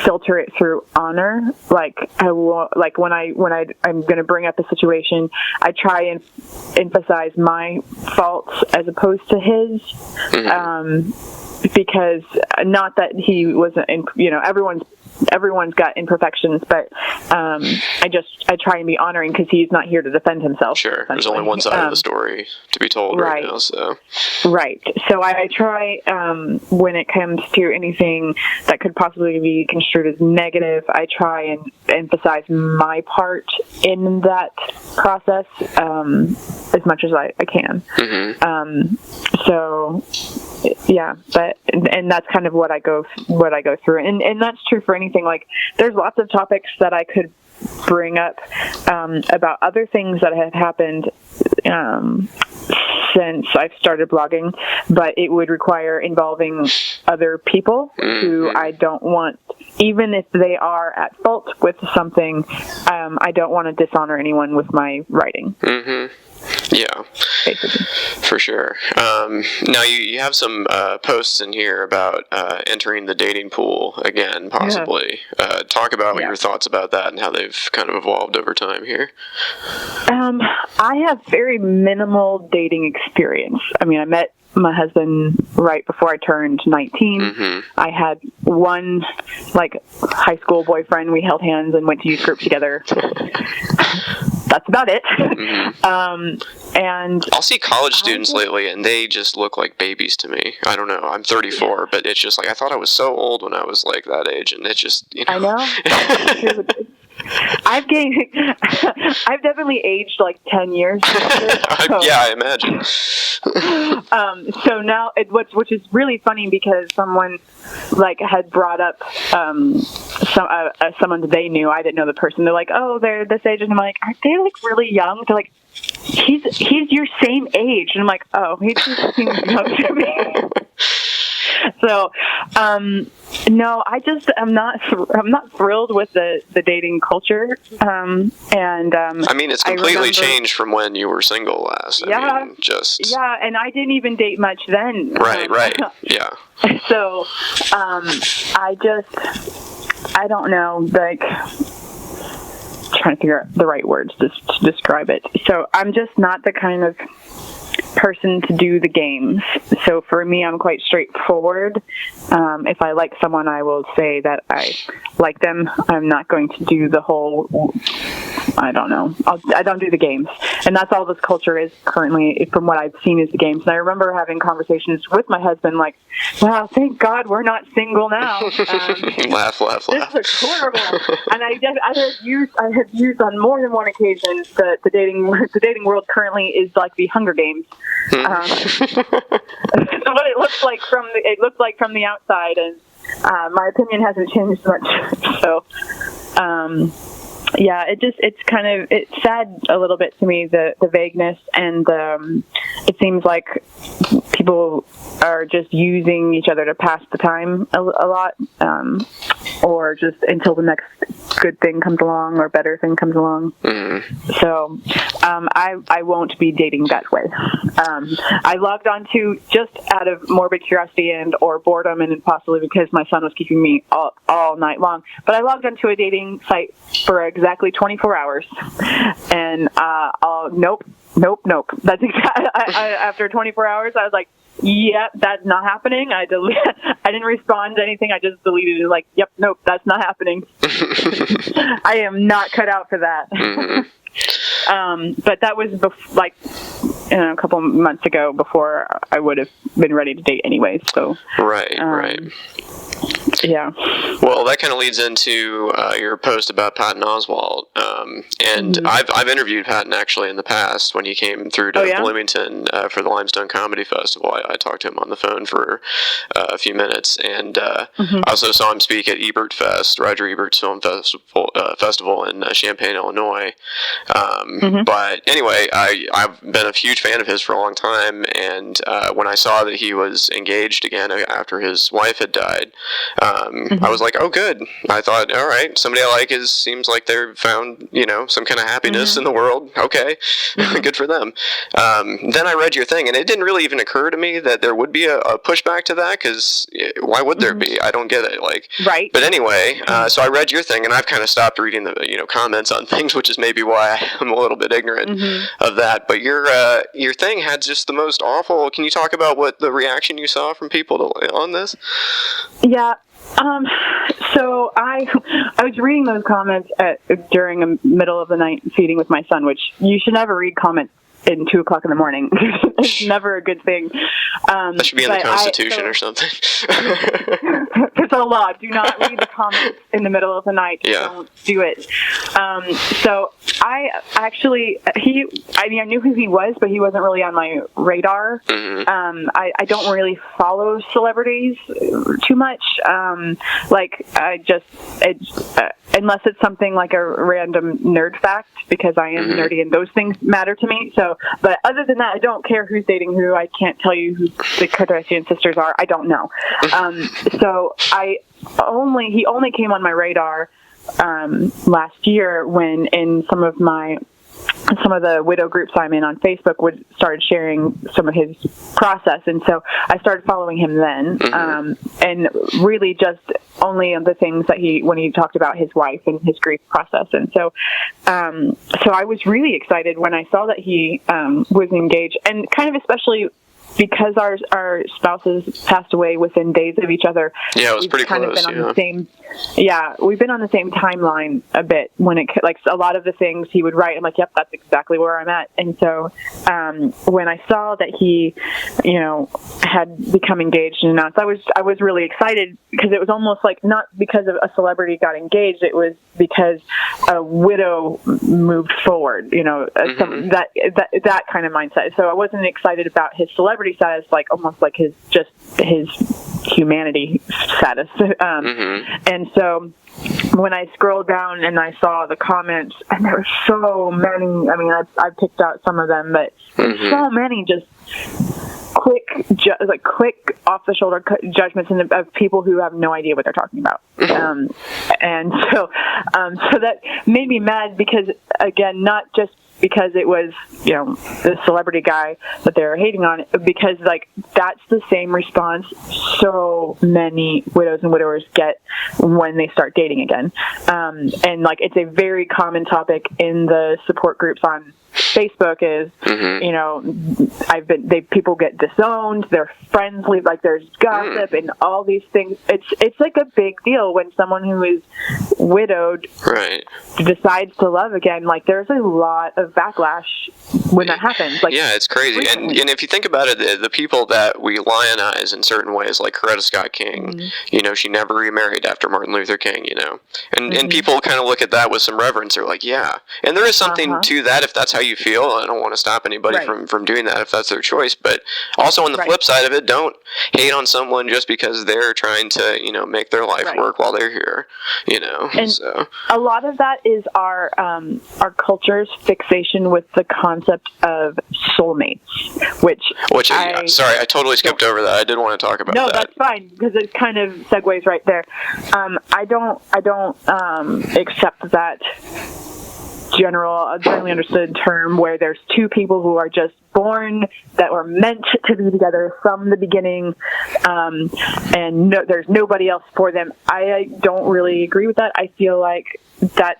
Speaker 2: filter it through honor. When I'm going to bring up a situation, I try and emphasize my faults as opposed to his, because not that he wasn't, everyone's got imperfections, but I try and be honoring, because he's not here to defend himself.
Speaker 1: Sure, there's only one side of the story to be told right now. So I try, when it comes to anything that could possibly be construed as negative, I try and emphasize my part in that process as much as I can. And that's kind of what I go through, and that's true for anything. Like, there's lots of topics that I could bring up about other things that have happened since I've started blogging, but it would require involving other people who I don't want, even if they are at fault with something, I don't want to dishonor anyone with my writing. Yeah, basically. For sure. Now, you have some posts in here about entering the dating pool again, possibly. Talk about your thoughts about that and how they've kind of evolved over time here.
Speaker 2: I have very minimal dating experience. I mean, I met my husband right before I turned 19. I had one high school boyfriend. We held hands and went to youth group together. That's about it. And
Speaker 1: I'll see college students lately, and they just look like babies to me. I don't know. I'm 34, but it's just I thought I was so old when I was that age, and it's just,
Speaker 2: I know. I've definitely aged like 10 years. So,
Speaker 1: yeah, I imagine.
Speaker 2: So now, which is really funny because someone like had brought up someone that they knew. I didn't know the person. They're like, oh, they're this age, and I'm like, aren't they like really young? They're like, he's your same age, and I'm like, oh, he just seems young to me. So, no, I'm not thrilled with the dating culture. I mean,
Speaker 1: it's completely changed from when you were single last.
Speaker 2: Yeah, and I didn't even date much then.
Speaker 1: Right, yeah.
Speaker 2: So, I don't know, like, trying to figure out the right words to describe it. So I'm just not the kind of person to do the games. So for me, I'm quite straightforward. If I like someone, I will say that I like them. I'm not going to do the whole, I don't know. I don't do the games. And that's all this culture is currently, from what I've seen, is the games. And I remember having conversations with my husband like, wow, thank God we're not single now.
Speaker 1: Laugh.
Speaker 2: This is horrible. And I have used on more than one occasion that the dating world currently is like the Hunger Games. What it looks like from the outside, and my opinion hasn't changed much. So, yeah, it's sad a little bit to me, the vagueness, and it seems like people are just using each other to pass the time a lot, or just until the next good thing comes along or better thing comes along. So I won't be dating that way. I logged on to, just out of morbid curiosity and or boredom, and possibly because my son was keeping me all night long, but I logged onto a dating site for exactly 24 hours, and nope. That's exactly. After 24 hours, I was like, yep, that's not happening. I didn't respond to anything. I just deleted it. Like, yep, nope, that's not happening. I am not cut out for that. But that was a couple months ago, before I would have been ready to date anyway. So
Speaker 1: right.
Speaker 2: Yeah.
Speaker 1: Well, that kind of leads into your post about Patton Oswalt, and I've interviewed Patton actually in the past when he came through to Bloomington for the Limestone Comedy Festival. I talked to him on the phone for a few minutes, and I also saw him speak at Ebert Fest, Roger Ebert's film festival in Champaign, Illinois. But anyway, I've been a huge fan of his for a long time, and when I saw that he was engaged again after his wife had died, I was like, oh, good. I thought, all right, somebody I like seems like they've found, some kind of happiness in the world. Okay, good for them. Then I read your thing, and it didn't really even occur to me that there would be a pushback to that, because why would there be? I don't get it.
Speaker 2: Right.
Speaker 1: But anyway, so I read your thing, and I've kind of stopped reading the comments on things, which is maybe why I'm a little bit ignorant of that. But your thing had just the most awful. Can you talk about what the reaction you saw from people on this?
Speaker 2: Yeah. So I was reading those comments during a middle of the night feeding with my son, which you should never read comments in 2:00 in the morning. It's never a good thing.
Speaker 1: That should be in the Constitution or something.
Speaker 2: It's a law. Do not read the comments in the middle of the night.
Speaker 1: Yeah.
Speaker 2: Don't do it. So I actually, I knew who he was, but he wasn't really on my radar. I don't really follow celebrities too much. Unless it's something like a random nerd fact, because I am nerdy and those things matter to me. So, but other than that, I don't care who's dating who. I can't tell you who the Kardashian sisters are. I don't know. So he only came on my radar last year when in some of the widow groups I'm in on Facebook started sharing some of his process, and so I started following him then, and really just only the things that when he talked about his wife and his grief process, and so I was really excited when I saw that he was engaged, and kind of especially because our spouses passed away within days of each other.
Speaker 1: Yeah, it was pretty
Speaker 2: kind
Speaker 1: close.
Speaker 2: Of been on the same. Yeah, we've been on the same timeline a bit when it like a lot of the things he would write. I'm like, yep, that's exactly where I'm at. And so when I saw that he, had become engaged and announced, I was really excited because it was almost like not because of a celebrity got engaged. It was because a widow moved forward. That kind of mindset. So I wasn't excited about his celebrity status, like almost like his humanity status. And so when I scrolled down and I saw the comments, and there were so many, I mean, I picked out some of them, but so many just quick off-the-shoulder judgments of people who have no idea what they're talking about. And so that made me mad because, again, not just because it was, the celebrity guy that they're hating on, because that's the same response so many widows and widowers get when they start dating again. And it's a very common topic in the support groups on Facebook is, people get disowned, their friends leave, there's gossip and all these things. It's like a big deal when someone who is widowed decides to love again. There's a lot of backlash when that happens.
Speaker 1: It's crazy. And if you think about it, the people that we lionize in certain ways, like Coretta Scott King, she never remarried after Martin Luther King, and people kind of look at that with some reverence. They're like, yeah. And there is something to that if that's how you feel. I don't want to stop anybody from doing that if that's their choice. But also on the flip side of it, don't hate on someone just because they're trying to, make their life work while they're here,
Speaker 2: And
Speaker 1: so
Speaker 2: a lot of that is our culture's fixation with the concept of soulmates, which
Speaker 1: I totally skipped over that. I did want to talk about that.
Speaker 2: No, that's fine because it kind of segues right there. I don't accept that generally understood term where there's two people who are just born that were meant to be together from the beginning, and there's nobody else for them. I don't really agree with that. I feel like that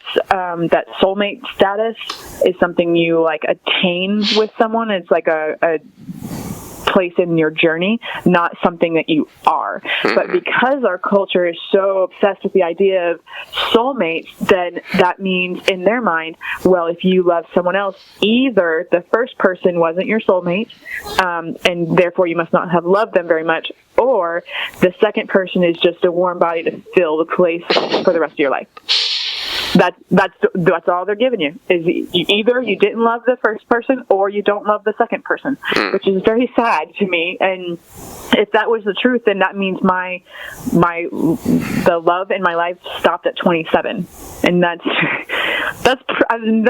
Speaker 2: soulmate status is something you attain with someone. It's like a place in your journey, not something that you are. But because our culture is so obsessed with the idea of soulmates, then that means in their mind, well, if you love someone else, either the first person wasn't your soulmate, and therefore you must not have loved them very much, or the second person is just a warm body to fill the place for the rest of your life. That's all they're giving you is either you didn't love the first person or you don't love the second person, which is very sad to me. And if that was the truth, then that means the love in my life stopped at 27, and that's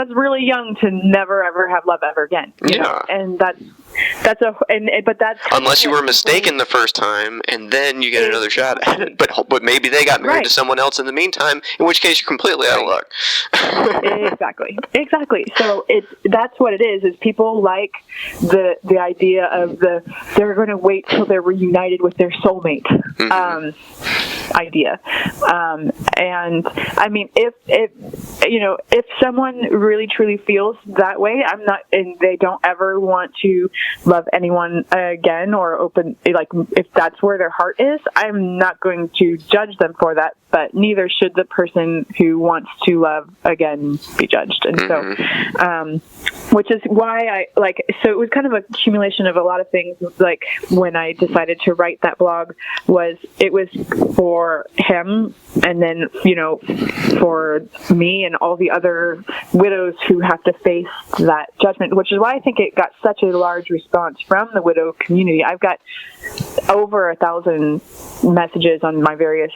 Speaker 2: really young to never ever have love ever again. You know? And but that's
Speaker 1: unless you were mistaken the first time and then you get another shot at it. But maybe they got married to someone else in the meantime, in which case you're completely out of luck.
Speaker 2: Exactly. So that's what it is people like the idea of they're going to wait till they're reunited with their soulmate idea. And I mean, if someone really truly feels that way, and they don't ever want to love anyone again or open, if that's where their heart is, I'm not going to judge them for that, but neither should the person who wants to love again be judged. And so, which is why so it was kind of an accumulation of a lot of things. When I decided to write that blog, it was for him, and then, for me and all the other widows who have to face that judgment, which is why I think it got such a large response from the widow community. I've got over 1,000 messages on my various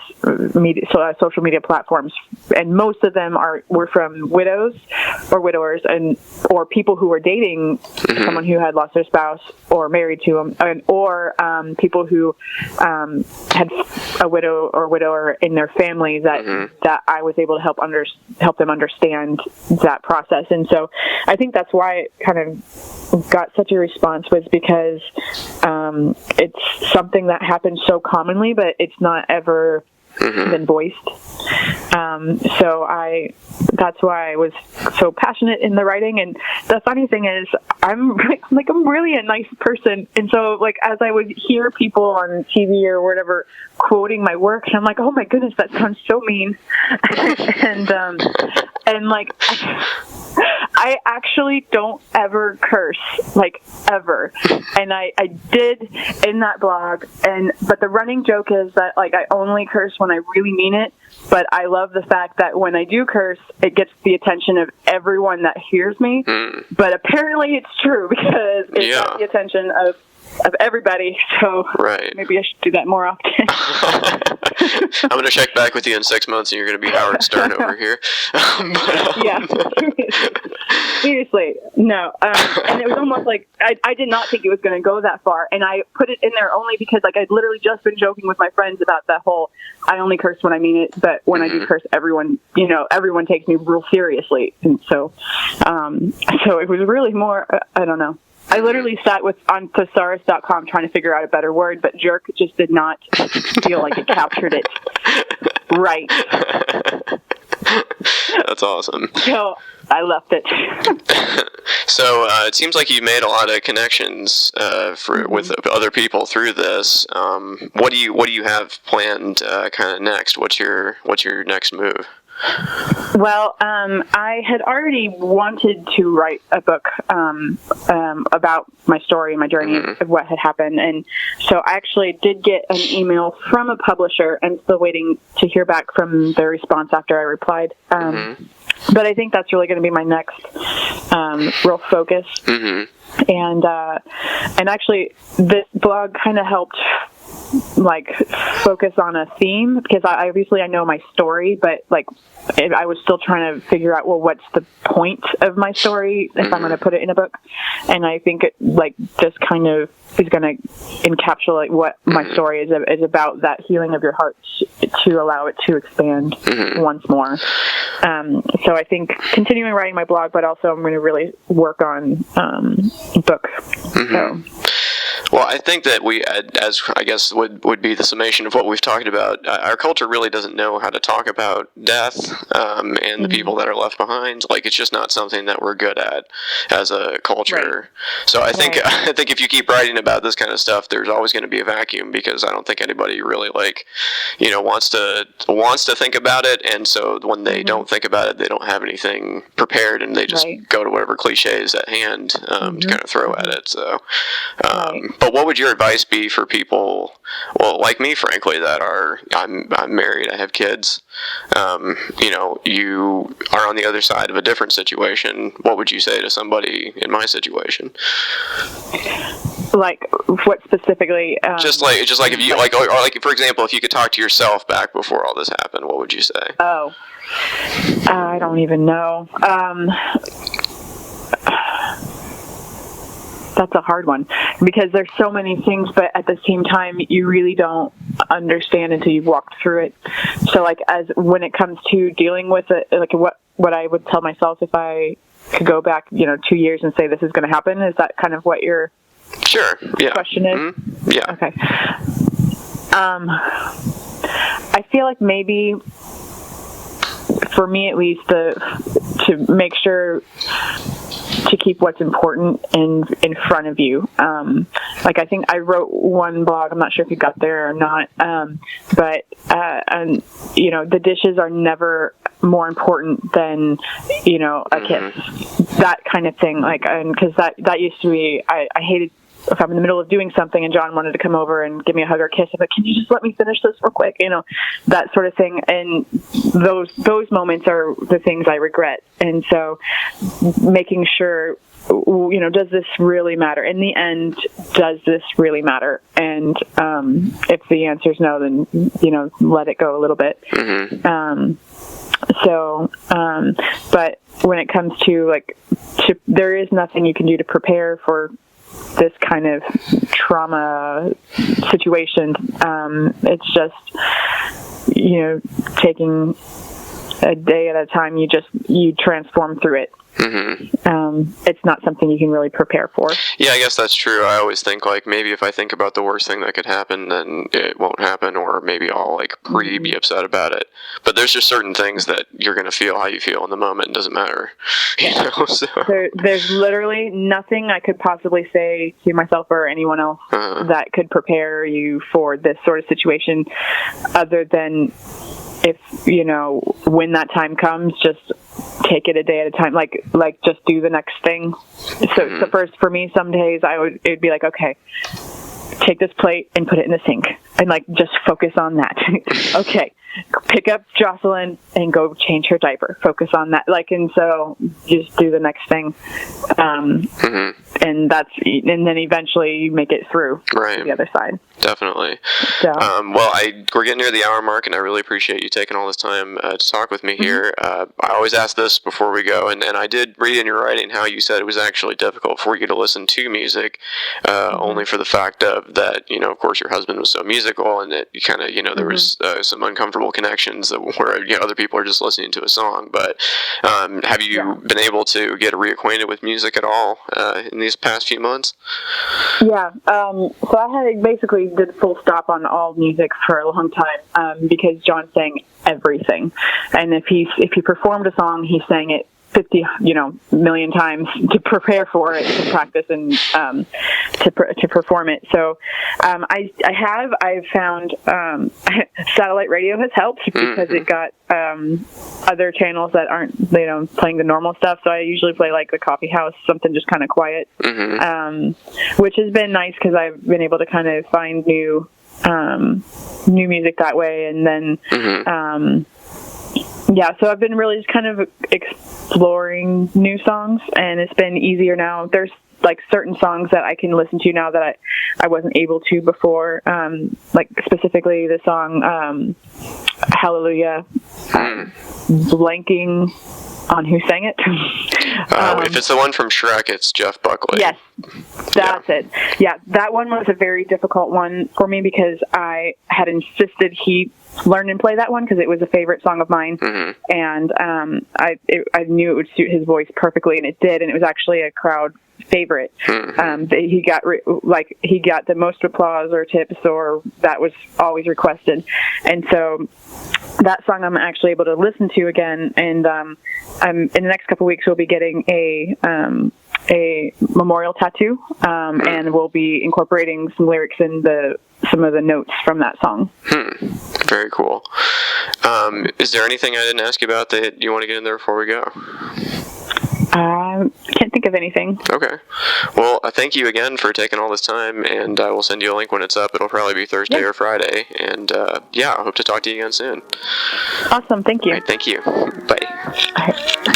Speaker 2: social media platforms, and most of them were from widows or widowers or people who were dating someone who had lost their spouse or married to them, or people who had a widow or widower in their family that I was able to help them understand that process. And so I think that's why it kind of got such a response, was because it's something that happens so commonly, but it's not ever been voiced. So that's why I was so passionate in the writing. And the funny thing is, I'm really a nice person. And so, like, as I would hear people on TV or whatever quoting my work, and I'm like, oh my goodness, that sounds so mean. and like, I actually don't ever curse, like, ever. And I did in that blog, but the running joke is that, like, I only curse when I really mean it. But I love the fact that when I do curse, it gets the attention of everyone that hears me. But apparently it's true, because it got the attention of everybody. So maybe I should do that more often.
Speaker 1: I'm going to check back with you in 6 months, and you're going to be Howard Stern over here.
Speaker 2: Yeah, seriously. No. And it was almost like I did not think it was going to go that far. And I put it in there only because, like, I'd literally just been joking with my friends about that whole, I only curse when I mean it, but when I do curse, everyone takes me real seriously. And so it was really more, I don't know. I literally sat on thesaurus.com trying to figure out a better word, but jerk just did not feel like it captured it right.
Speaker 1: That's awesome.
Speaker 2: So I left it.
Speaker 1: So it seems like you made a lot of connections with other people through this. What do you have planned kind of next? What's your next move?
Speaker 2: Well, I had already wanted to write a book about my story and my journey of what had happened. And so I actually did get an email from a publisher. I'm still waiting to hear back from their response after I replied. But I think that's really going to be my next real focus. And actually, this blog kind of helped, like, focus on a theme, because I obviously I know my story, but, like, I was still trying to figure out, well, what's the point of my story if I'm going to put it in a book. And I think it, like, just kind of is going to encapsulate what my story is about, that healing of your heart, to allow it to expand once more. So I think continuing writing my blog, but also I'm going to really work on book. So.
Speaker 1: Well, I think that we, as I guess would be the summation of what we've talked about, our culture really doesn't know how to talk about death and the people that are left behind. Like, it's just not something that we're good at as a culture. Right. So I think if you keep writing about this kind of stuff, there's always going to be a vacuum, because I don't think anybody really, like, wants to think about it. And so when they don't think about it, they don't have anything prepared, and they just go to whatever cliche is at hand to kind of throw at it. So. But what would your advice be for people, well, like me, frankly, that I'm married, I have kids, you are on the other side of a different situation. What would you say to somebody in my situation?
Speaker 2: Like, what specifically?
Speaker 1: Just like if you, like, or like, for example, if you could talk to yourself back before all this happened, what would you say?
Speaker 2: Oh, I don't even know. That's a hard one, because there's so many things, but at the same time, you really don't understand until you've walked through it. So, like, when it comes to dealing with it, like, what I would tell myself if I could go back, 2 years and say this is going to happen, is that kind of what your question is?
Speaker 1: Yeah.
Speaker 2: Okay. I feel like maybe, for me at least, to make sure to keep what's important in front of you. Like, I think I wrote one blog, I'm not sure if you got there or not, but the dishes are never more important than, a kiss. That kind of thing. Like, because that used to be, I hated, if I'm in the middle of doing something and John wanted to come over and give me a hug or a kiss, I'm like, can you just let me finish this real quick? That sort of thing. And those moments are the things I regret. And so making sure, does this really matter? In the end, does this really matter? And if the answer is no, then, let it go a little bit. But when it comes to, there is nothing you can do to prepare for this kind of trauma situation. It's just, taking a day at a time, you transform through it. It's not something you can really prepare for.
Speaker 1: Yeah, I guess that's true. I always think, like, maybe if I think about the worst thing that could happen, then it won't happen, or maybe I'll, like, be upset about it. But there's just certain things that you're going to feel how you feel in the moment. It doesn't matter. You know? So.
Speaker 2: There's literally nothing I could possibly say to myself or anyone else that could prepare you for this sort of situation, other than if, when that time comes, just take it a day at a time. Like just do the next thing. So first, for me, some days it'd be like, okay, take this plate and put it in the sink, and like just focus on that. Okay, pick up Jocelyn and go change her diaper. Focus on that. And so just do the next thing. And then eventually you make it through to the other side.
Speaker 1: Definitely.
Speaker 2: So.
Speaker 1: We're getting near the hour mark, and I really appreciate you taking all this time to talk with me here. I always ask this before we go, and I did read in your writing how you said it was actually difficult for you to listen to music, only for the fact of that, of course, your husband was so musical, and that you kind of, there was some uncomfortable connections where other people are just listening to a song. But have you been able to get reacquainted with music at all in these past few months?
Speaker 2: Yeah. So I had basically did full stop on all music for a long time because John sang everything, and if he performed a song, he sang it 50 million times to prepare for it, to practice, and to perform it. So I've found satellite radio has helped because it got other channels that aren't playing the normal stuff. So I usually play like the coffee house, something just kind of quiet, which has been nice because I've been able to kind of find new music that way. And then so I've been really just kind of exploring new songs, and it's been easier now. There's like certain songs that I can listen to now that I wasn't able to before, like specifically the song Hallelujah, blanking on who sang it.
Speaker 1: If it's the one from Shrek, it's Jeff Buckley.
Speaker 2: Yes, that's it. Yeah, that one was a very difficult one for me because I had insisted he learn and play that one because it was a favorite song of mine, and I knew it would suit his voice perfectly, and it did, and it was actually a crowd favorite. He got the most applause or tips, or that was always requested, and so that song I'm actually able to listen to again, and in the next couple of weeks we'll be getting a memorial tattoo, and we'll be incorporating some lyrics in some of the notes from that song.
Speaker 1: Very cool. Is there anything I didn't ask you about that you want to get in there before we go?
Speaker 2: I can't think of anything.
Speaker 1: Okay. Well, thank you again for taking all this time, and I will send you a link when it's up. It'll probably be Thursday or Friday, and I hope to talk to you again soon.
Speaker 2: Awesome. Thank you.
Speaker 1: All right, thank you. Bye.
Speaker 2: All right.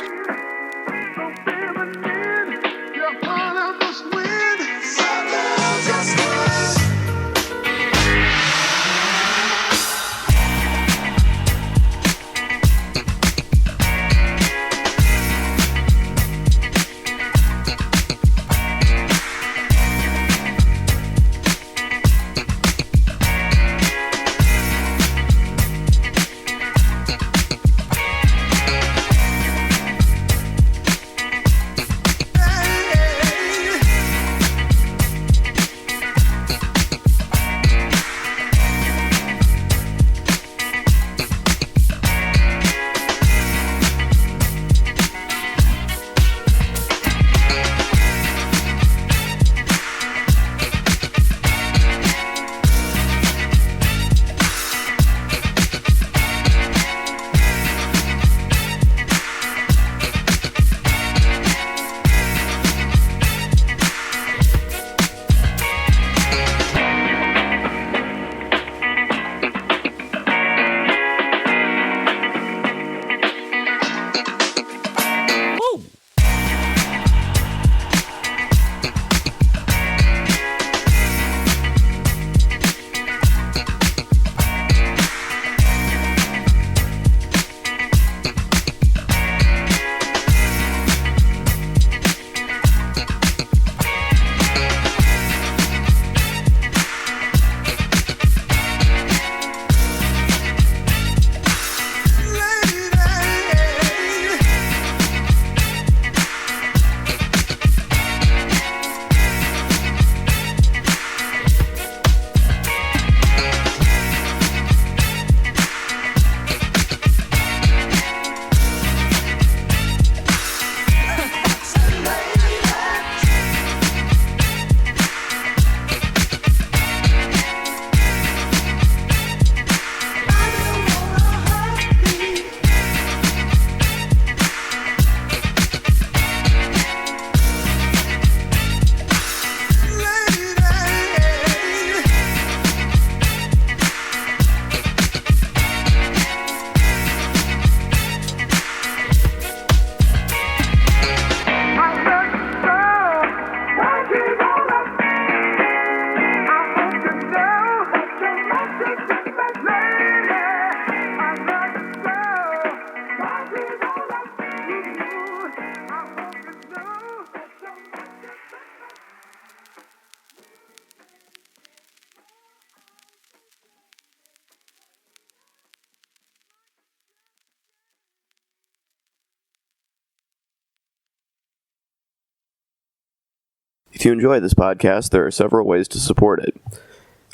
Speaker 1: If you enjoy this podcast, there are several ways to support it.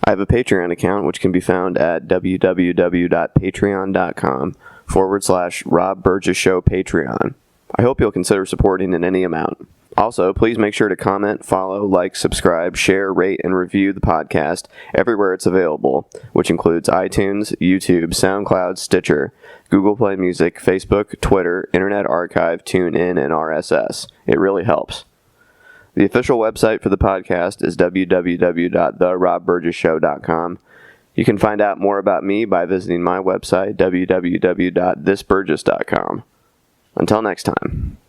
Speaker 1: I have a Patreon account, which can be found at www.patreon.com/Rob Burgess Show Patreon. I hope you'll consider supporting in any amount. Also, please make sure to comment, follow, like, subscribe, share, rate, and review the podcast everywhere it's available, which includes iTunes, YouTube, SoundCloud, Stitcher, Google Play Music, Facebook, Twitter, Internet Archive, TuneIn, and RSS. It really helps. The official website for the podcast is www.therobburgessshow.com. You can find out more about me by visiting my website, www.thisburgess.com. Until next time.